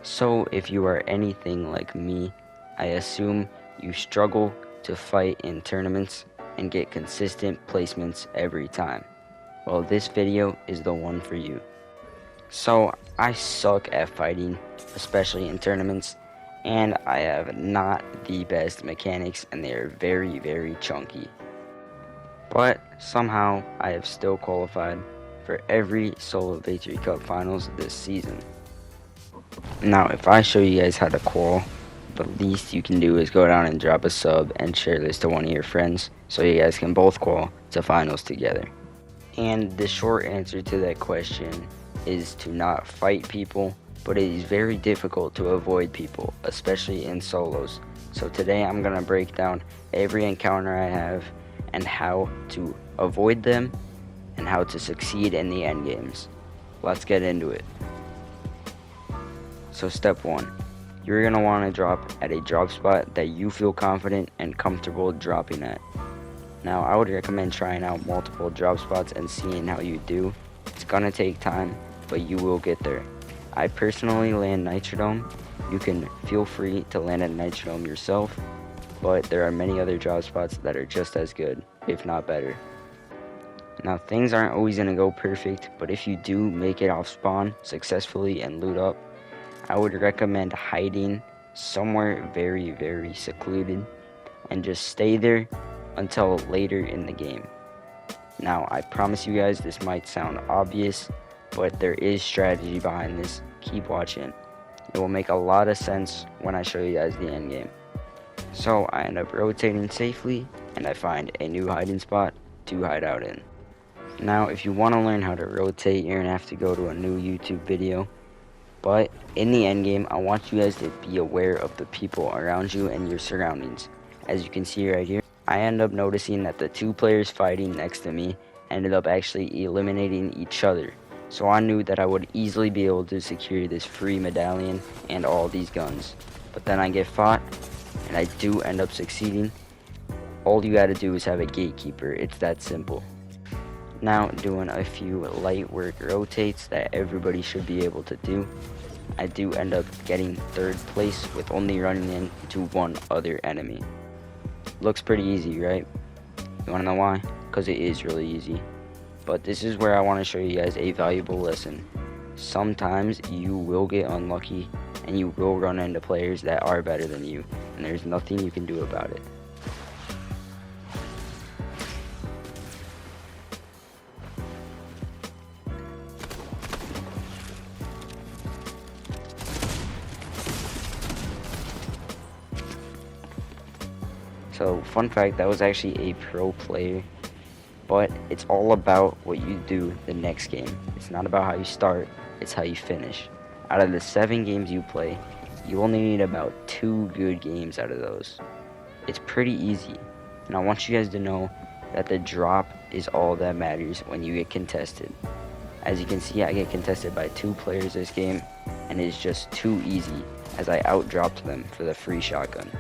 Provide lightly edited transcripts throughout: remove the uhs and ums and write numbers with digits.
So if you are anything like me, I assume you struggle to fight in tournaments and get consistent placements every time. Well, this video is the one for you. So I suck at fighting, especially in tournaments, and I have not the best mechanics and they are very, very chunky. But somehow I have still qualified for every Solo Victory Cup finals this season. Now, if I show you guys how to qual, the least you can do is go down and drop a sub and share this to one of your friends so you guys can both qual to finals together. And the short answer to that question is to not fight people, but it is very difficult to avoid people, especially in solos. So today I'm going to break down every encounter I have and how to avoid them and how to succeed in the end games. Let's get into it. So step 1, you're going to want to drop at a drop spot that you feel confident and comfortable dropping at. Now I would recommend trying out multiple drop spots and seeing how you do. It's going to take time, but you will get there. I personally land Nitrodome. You can feel free to land a Nitrodome yourself, but there are many other drop spots that are just as good, if not better. Now things aren't always going to go perfect, but if you do make it off spawn successfully and loot up, I would recommend hiding somewhere very, very secluded and just stay there until later in the game. Now I promise you guys this might sound obvious, but there is strategy behind this. Keep watching. It will make a lot of sense when I show you guys the end game. So I end up rotating safely and I find a new hiding spot to hide out in. Now if you want to learn how to rotate, you're going to have to go to a new YouTube video. But in the end game, I want you guys to be aware of the people around you and your surroundings. As you can see right here, I end up noticing that the two players fighting next to me ended up actually eliminating each other. So I knew that I would easily be able to secure this free medallion and all these guns. But then I get fought, and I do end up succeeding. All you gotta do is have a gatekeeper. It's that simple. Now doing a few light work rotates that everybody should be able to do. I do end up getting 3rd place with only running into one other enemy. Looks pretty easy, right? You wanna know why? Because it is really easy. But this is where I want to show you guys a valuable lesson. Sometimes you will get unlucky and you will run into players that are better than you, and there's nothing you can do about it. So fun fact, that was actually a pro player, but it's all about what you do the next game. It's not about how you start, it's how you finish. Out of the 7 games you play, you only need about 2 good games out of those. It's pretty easy, and I want you guys to know that the drop is all that matters when you get contested. As you can see, I get contested by 2 players this game, and it's just too easy as I outdropped them for the free shotgun.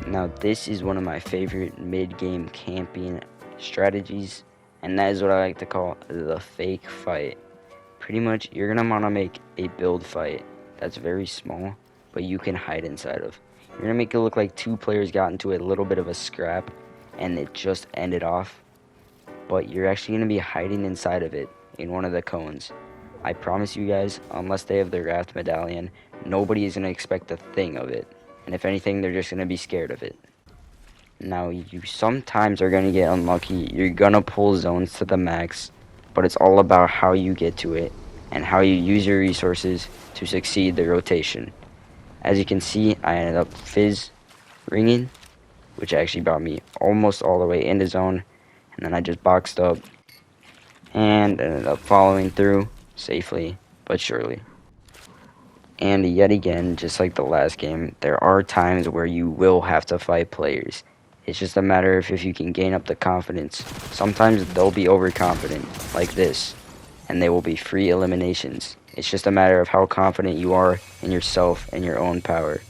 Now this is one of my favorite mid-game camping strategies, and that is what I like to call the fake fight. Pretty much you're gonna want to make a build fight that's very small, but you can hide inside of. You're gonna make it look like 2 players got into a little bit of a scrap and it just ended off, but you're actually gonna be hiding inside of it in one of the cones. I promise you guys, unless they have the raft medallion, nobody is gonna expect a thing of it. And if anything, they're just going to be scared of it. Now, you sometimes are going to get unlucky. You're going to pull zones to the max, but it's all about how you get to it and how you use your resources to succeed the rotation. As you can see, I ended up fizz ringing, which actually brought me almost all the way into zone, and then I just boxed up and ended up following through safely but surely. And yet again, just like the last game, there are times where you will have to fight players. It's just a matter of if you can gain up the confidence. Sometimes they'll be overconfident, like this, and they will be free eliminations. It's just a matter of how confident you are in yourself and your own power.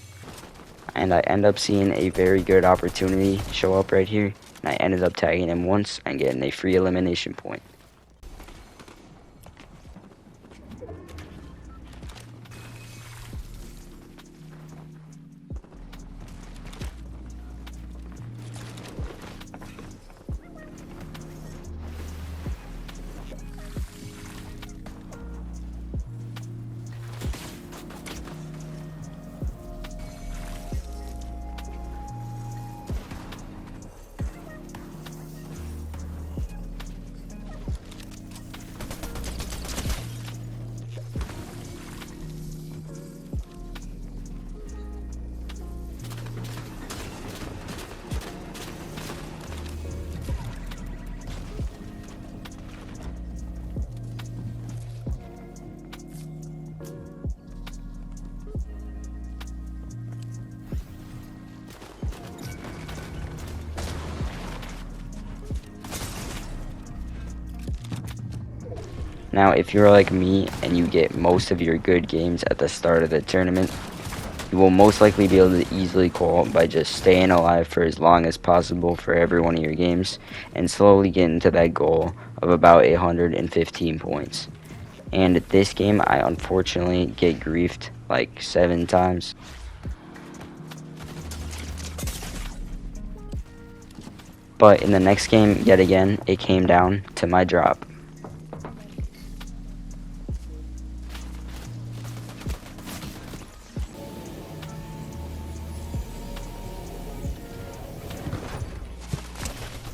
And I end up seeing a very good opportunity show up right here, and I ended up tagging him once and getting a free elimination point. Now, if you're like me and you get most of your good games at the start of the tournament, you will most likely be able to easily qual by just staying alive for as long as possible for every one of your games and slowly get into that goal of about 115 points. And at this game, I unfortunately get griefed like 7 times. But in the next game, yet again, it came down to my drop.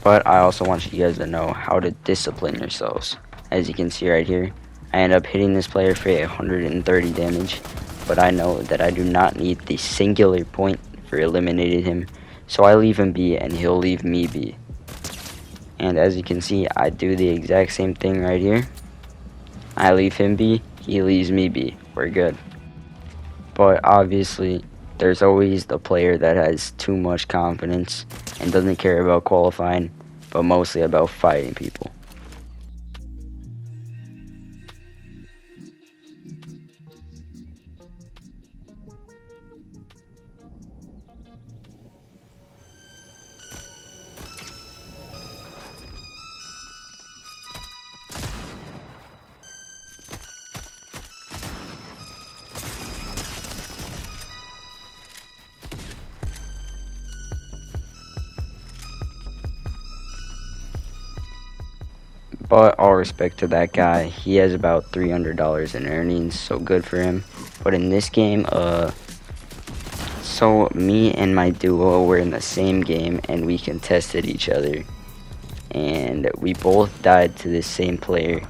But I also want you guys to know how to discipline yourselves. As you can see right here, I end up hitting this player for 130 damage, but I know that I do not need the singular point for eliminating him, so I leave him be and he'll leave me be. And as you can see, I do the exact same thing right here. I leave him be, he leaves me be. We're good. But obviously, there's always the player that has too much confidence and doesn't care about qualifying, but mostly about fighting people. But all respect to that guy, he has about $300 in earnings, so good for him. But in this game, so me and my duo were in the same game and we contested each other. And we both died to the same player.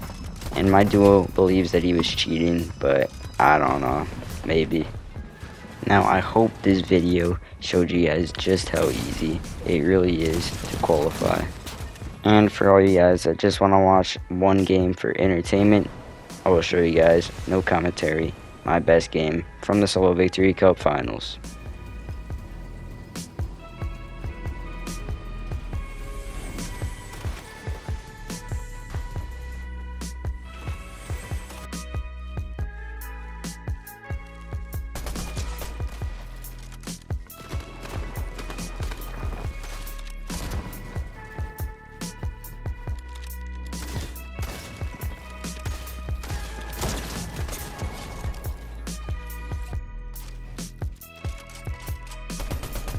And my duo believes that he was cheating, but I don't know, maybe. Now I hope this video showed you guys just how easy it really is to qualify. And for all you guys that just want to watch one game for entertainment, I will show you guys, no commentary, my best game from the Solo Victory Cup Finals.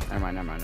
Never mind.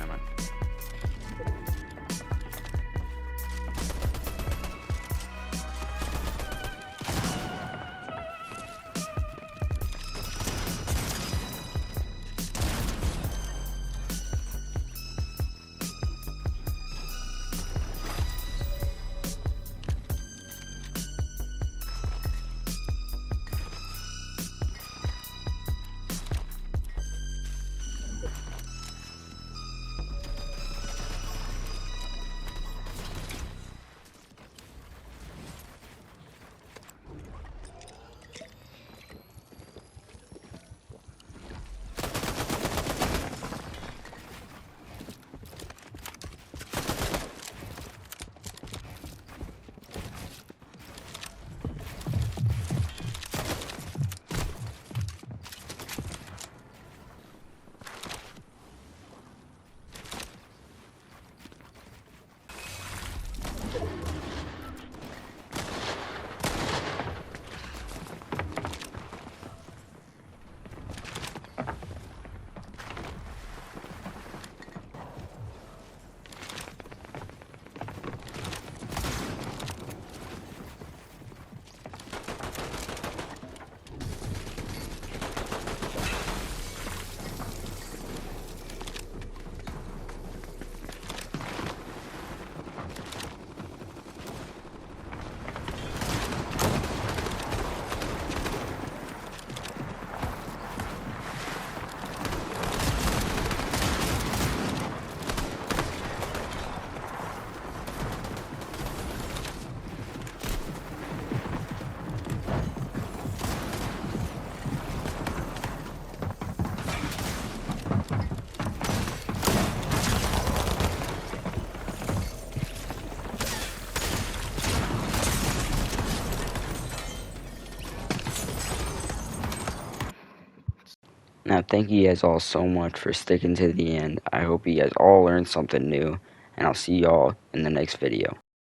Now, thank you guys all so much for sticking to the end. I hope you guys all learned something new, and I'll see y'all in the next video.